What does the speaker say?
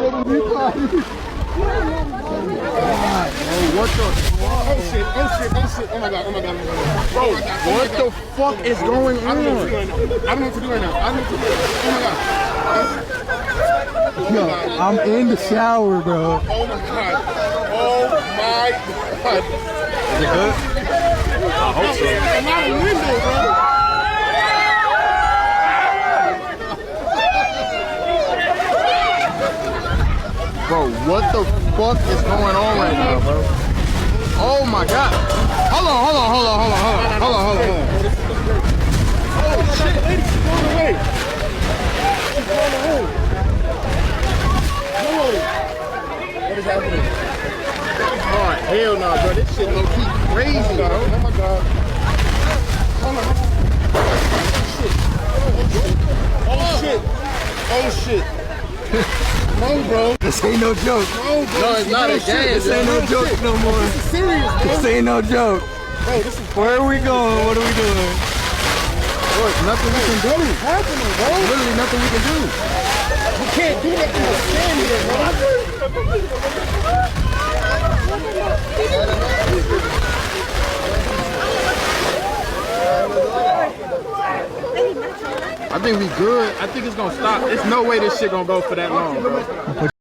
What the? Oh shit! Oh shit! Oh shit! Oh my god! Oh my god! Bro, what the fuck is going on? I don't know what to do right now. I don't know what to do. Oh my god! Yo, I'm in the shower, bro. Oh my god! Oh my god! Is it good? I hope so. I'm out of the window, bro. Bro, what the fuck is going on right now, bro? Oh my god! Hold on! Oh shit! Lady, she's going away. She's going away. No. What is happening? Oh hell no, bro! This shit low key crazy, bro. Oh my god! Hold on. Oh shit! Oh shit! No, bro. This ain't no joke. No, bro. No, it's not a game. This ain't no joke no more. This is serious, bro. This ain't no joke. Bro, this is Where are we going? What are we doing? bro, it's nothing we can do. What's happening, bro? Literally nothing we can do. We can't do nothing but stand here, bro. I think we good. I think it's gonna stop. There's no way this shit gonna go for that long, bro.